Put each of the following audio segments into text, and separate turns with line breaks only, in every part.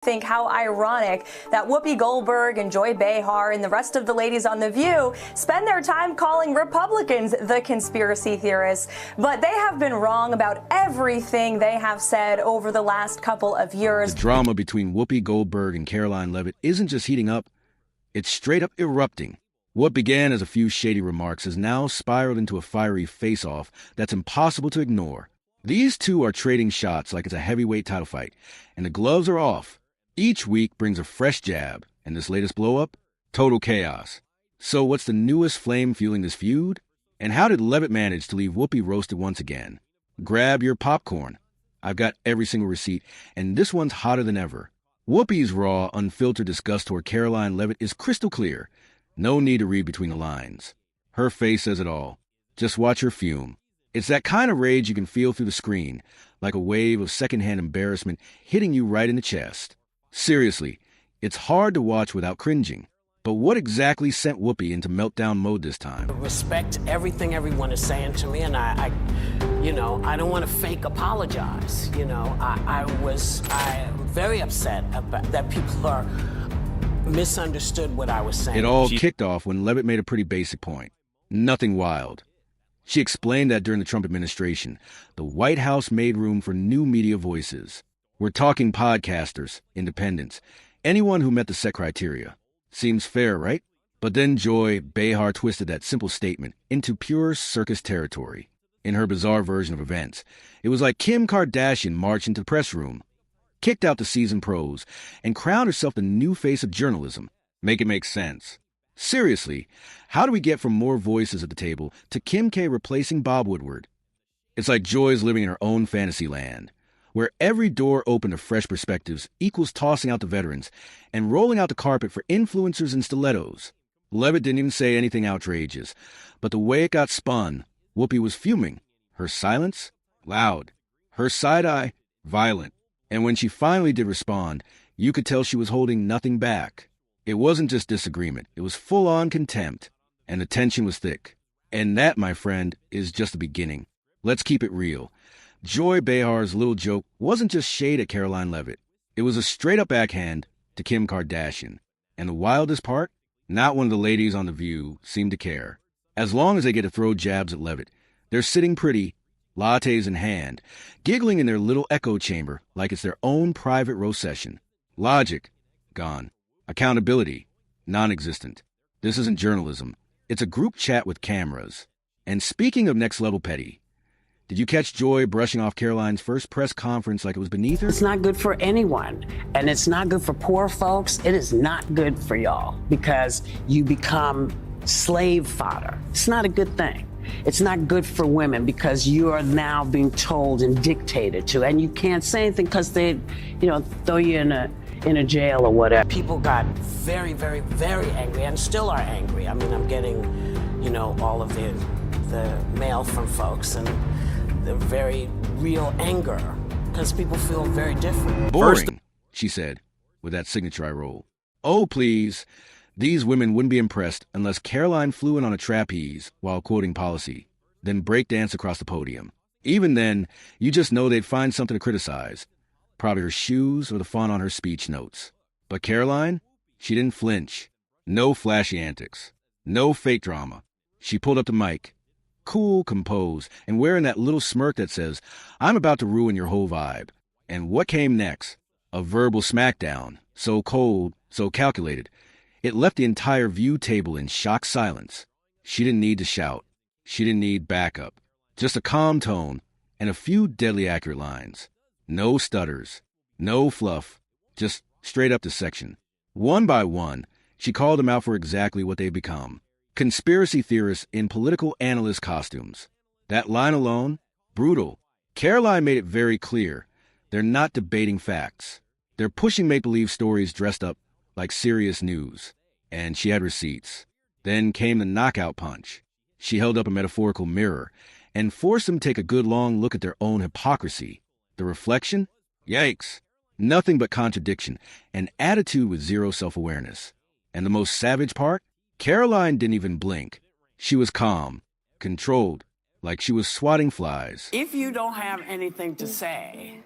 Think how ironic that Whoopi Goldberg and Joy Behar and the rest of the ladies on The View spend their time calling Republicans the conspiracy theorists, but they have been wrong about everything they have said over the last couple of years.
The drama between Whoopi Goldberg and Karoline Leavitt isn't just heating up, it's straight up erupting. What began as a few shady remarks has now spiraled into a fiery face-off that's impossible to ignore. These two are trading shots like it's a heavyweight title fight, and the gloves are off. Each week brings a fresh jab, and this latest blow-up? Total chaos. So what's the newest flame fueling this feud? And how did Leavitt manage to leave Whoopi roasted once again? Grab your popcorn. I've got every single receipt, and this one's hotter than ever. Whoopi's raw, unfiltered disgust toward Karoline Leavitt is crystal clear. No need to read between the lines. Her face says it all. Just watch her fume. It's that kind of rage you can feel through the screen, like a wave of secondhand embarrassment hitting you right in the chest. Seriously, it's hard to watch without cringing. But what exactly sent Whoopi into meltdown mode this time?
I respect everything everyone is saying to me, and I don't want to fake apologize. I'm very upset about that people are misunderstood what I was saying.
It all kicked off when Leavitt made a pretty basic point. Nothing wild. She explained that during the Trump administration, the White House made room for new media voices. We're talking podcasters, independents, anyone who met the set criteria. Seems fair, right? But then Joy Behar twisted that simple statement into pure circus territory. In her bizarre version of events, it was like Kim Kardashian marched into the press room, kicked out the seasoned pros, and crowned herself the new face of journalism. Make it make sense. Seriously, how do we get from more voices at the table to Kim K replacing Bob Woodward? It's like Joy's living in her own fantasy land, where every door open to fresh perspectives equals tossing out the veterans and rolling out the carpet for influencers and stilettos. Leavitt didn't even say anything outrageous, but the way it got spun, Whoopi was fuming. Her silence? Loud. Her side-eye? Violent. And when she finally did respond, you could tell she was holding nothing back. It wasn't just disagreement, it was full-on contempt. And the tension was thick. And that, my friend, is just the beginning. Let's keep it real. Joy Behar's little joke wasn't just shade at Karoline Leavitt. It was a straight-up backhand to Kim Kardashian. And the wildest part? Not one of the ladies on The View seemed to care. As long as they get to throw jabs at Leavitt, they're sitting pretty, lattes in hand, giggling in their little echo chamber like it's their own private roast session. Logic? Gone. Accountability? Non-existent. This isn't journalism. It's a group chat with cameras. And speaking of next-level petty, did you catch Joy brushing off Karoline's first press conference like it was beneath her?
It's not good for anyone, and it's not good for poor folks. It is not good for y'all because you become slave fodder. It's not a good thing. It's not good for women because you are now being told and dictated to, and you can't say anything because they, throw you in a jail or whatever. People got very, very, very angry and still are angry. I mean, I'm getting, all of the mail from folks and the very real anger because people feel very different.
Boring, she said, with that signature eye roll. Oh, please. These women wouldn't be impressed unless Karoline flew in on a trapeze while quoting policy, then breakdance across the podium. Even then, you just know they'd find something to criticize. Probably her shoes or the font on her speech notes. But Karoline? She didn't flinch. No flashy antics. No fake drama. She pulled up the mic, cool, composed, and wearing that little smirk that says, I'm about to ruin your whole vibe. And what came next? A verbal smackdown. So cold, so calculated. It left the entire View table in shocked silence. She didn't need to shout. She didn't need backup. Just a calm tone and a few deadly accurate lines. No stutters. No fluff. Just straight up to section. One by one, she called them out for exactly what they've become. Conspiracy theorists in political analyst costumes. That line alone? Brutal. Karoline made it very clear. They're not debating facts. They're pushing make-believe stories dressed up like serious news. And she had receipts. Then came the knockout punch. She held up a metaphorical mirror and forced them to take a good long look at their own hypocrisy. The reflection? Yikes. Nothing but contradiction, an attitude with zero self-awareness. And the most savage part? Karoline didn't even blink. She was calm, controlled, like she was swatting flies.
If you don't have anything to say,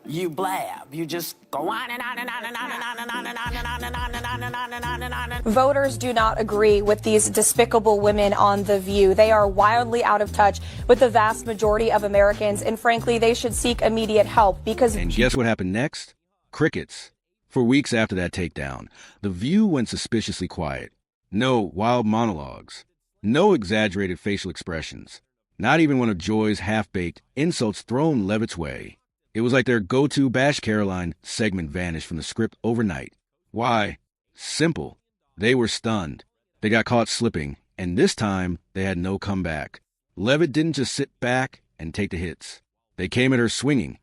you blab. You just go on and on and on and on and on and on and on and on and on and on and on and on and on and on.
Voters do not agree with these despicable women on The View. They are wildly out of touch with the vast majority of Americans, and frankly, they should seek immediate help because...
And guess what happened next? Crickets. For weeks after that takedown, The View went suspiciously quiet. No wild monologues. No exaggerated facial expressions. Not even one of Joy's half-baked insults thrown Leavitt's way. It was like their go-to Bash Karoline segment vanished from the script overnight. Why? Simple. They were stunned. They got caught slipping, and this time they had no comeback. Leavitt didn't just sit back and take the hits. They came at her swinging,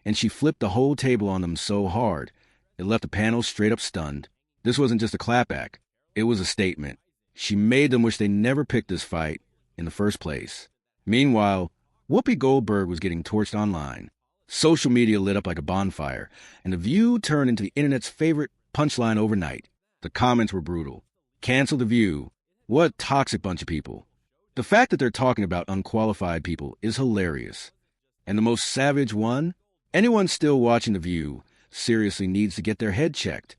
and she flipped the whole table on them so hard, it left the panel straight up stunned. This wasn't just a clapback. It was a statement. She made them wish they never picked this fight in the first place. Meanwhile, Whoopi Goldberg was getting torched online. Social media lit up like a bonfire, and The View turned into the internet's favorite punchline overnight. The comments were brutal. Cancel The View. What a toxic bunch of people. The fact that they're talking about unqualified people is hilarious. And the most savage one? Anyone still watching The View seriously needs to get their head checked.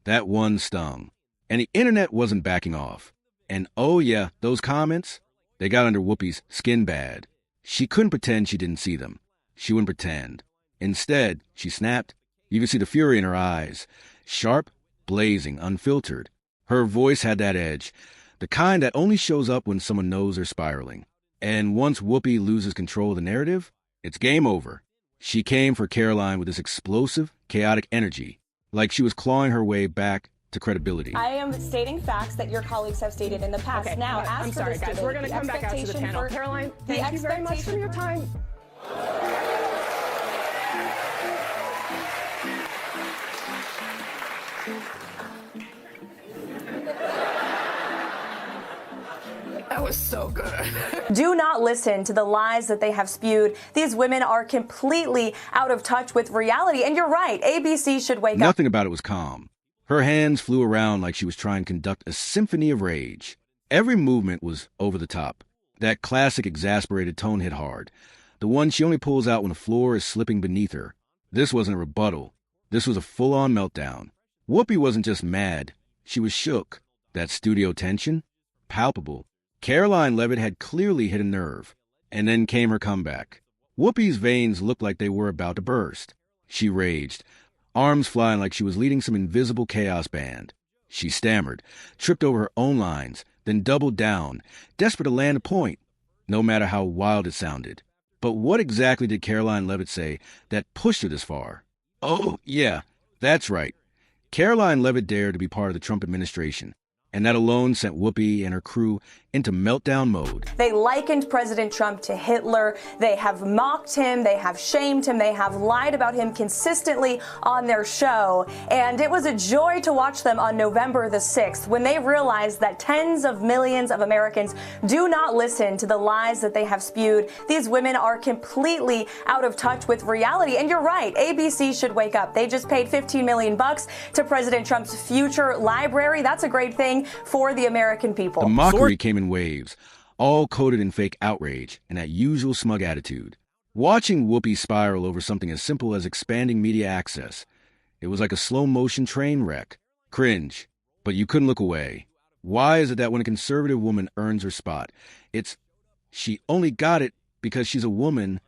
That one stung. And the internet wasn't backing off. And oh yeah, those comments? They got under Whoopi's skin bad. She couldn't pretend she didn't see them. She wouldn't pretend. Instead, she snapped. You could see the fury in her eyes. Sharp, blazing, unfiltered. Her voice had that edge. The kind that only shows up when someone knows they're spiraling. And once Whoopi loses control of the narrative, it's game over. She came for Karoline with this explosive, chaotic energy, like she was clawing her way back to credibility.
I am stating facts that your colleagues have stated in the past.
Okay,
Now,
I'm sorry, guys. We're going to come back out to the panel. Karoline, thank you very much for your time. That was so good.
Do not listen to the lies that they have spewed. These women are completely out of touch with reality. And you're right, ABC should wake up.
Nothing about it was calm. Her hands flew around like she was trying to conduct a symphony of rage. Every movement was over the top. That classic exasperated tone hit hard. The one she only pulls out when the floor is slipping beneath her. This wasn't a rebuttal. This was a full-on meltdown. Whoopi wasn't just mad. She was shook. That studio tension? Palpable. Karoline Leavitt had clearly hit a nerve. And then came her comeback. Whoopi's veins looked like they were about to burst. She raged, arms flying like she was leading some invisible chaos band. She stammered, tripped over her own lines, then doubled down, desperate to land a point, no matter how wild it sounded. But what exactly did Karoline Leavitt say that pushed her this far? Oh, yeah, that's right. Karoline Leavitt dared to be part of the Trump administration, and that alone sent Whoopi and her crew into meltdown mode.
They likened President Trump to Hitler. They have mocked him. They have shamed him. They have lied about him consistently on their show. And it was a joy to watch them on November the 6th when they realized that tens of millions of Americans do not listen to the lies that they have spewed. These women are completely out of touch with reality. And you're right, ABC should wake up. They just paid $15 million to President Trump's future library. That's a great thing for the American people.
The mockery came in waves, all coated in fake outrage and that usual smug attitude. Watching Whoopi spiral over something as simple as expanding media access, it was like a slow-motion train wreck. Cringe, but you couldn't look away. Why is it that when a conservative woman earns her spot, she only got it because she's a woman,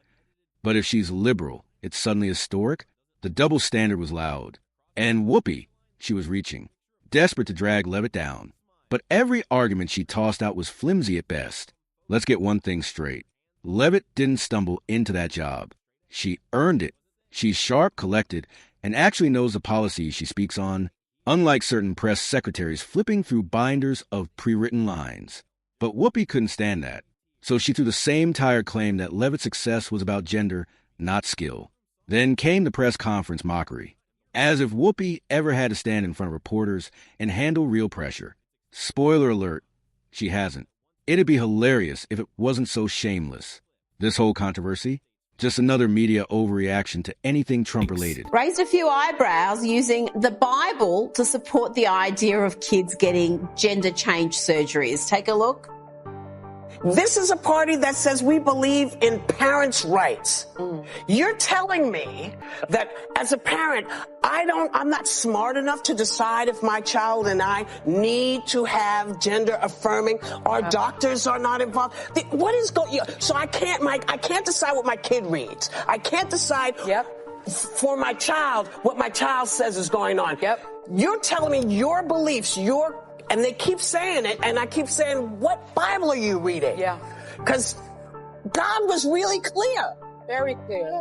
but if she's liberal, it's suddenly historic? The double standard was loud. And Whoopi, she was reaching, desperate to drag Leavitt down. But every argument she tossed out was flimsy at best. Let's get one thing straight. Leavitt didn't stumble into that job. She earned it. She's sharp, collected, and actually knows the policies she speaks on, unlike certain press secretaries flipping through binders of pre-written lines. But Whoopi couldn't stand that. So she threw the same tired claim that Leavitt's success was about gender, not skill. Then came the press conference mockery. As if Whoopi ever had to stand in front of reporters and handle real pressure. Spoiler alert, she hasn't. It'd be hilarious if it wasn't so shameless. This whole controversy, just another media overreaction to anything Trump-related.
Raised a few eyebrows using the Bible to support the idea of kids getting gender change surgeries. Take a look.
This is a party that says we believe in parents' rights. You're telling me that as a parent, I'm not smart enough to decide if my child and I need to have gender affirming. Our doctors are not involved. What is going on? So I can't decide what my kid reads. I can't decide for my child what my child says is going on. You're telling me your beliefs, and they keep saying it, and I keep saying, what Bible are you reading? Because God was really clear.
Very clear.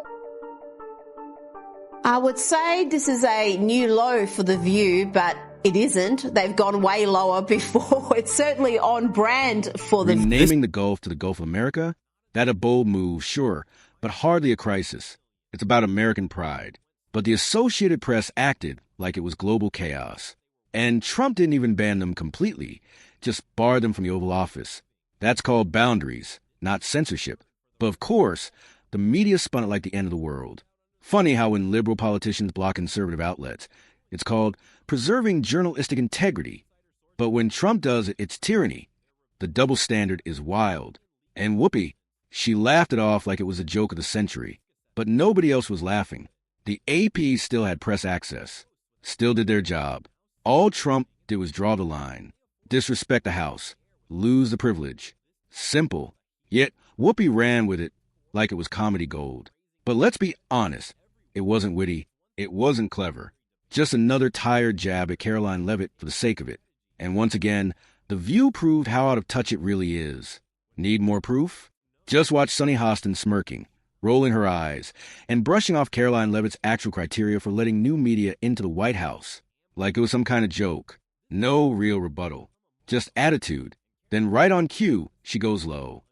I would say this is a new low for The View, but it isn't. They've gone way lower before. It's certainly on brand for The View.
Renaming the Gulf to the Gulf of America? That a bold move, sure, but hardly a crisis. It's about American pride. But the Associated Press acted like it was global chaos. And Trump didn't even ban them completely, just barred them from the Oval Office. That's called boundaries, not censorship. But of course, the media spun it like the end of the world. Funny how when liberal politicians block conservative outlets, it's called preserving journalistic integrity. But when Trump does it, it's tyranny. The double standard is wild. And Whoopi, she laughed it off like it was a joke of the century. But nobody else was laughing. The AP still had press access, still did their job. All Trump did was draw the line, disrespect the House, lose the privilege. Simple. Yet Whoopi ran with it like it was comedy gold. But let's be honest, it wasn't witty, it wasn't clever. Just another tired jab at Karoline Leavitt for the sake of it. And once again, The View proved how out of touch it really is. Need more proof? Just watch Sunny Hostin smirking, rolling her eyes, and brushing off Karoline Leavitt's actual criteria for letting new media into the White House. Like it was some kind of joke. No real rebuttal. Just attitude. Then right on cue, she goes low.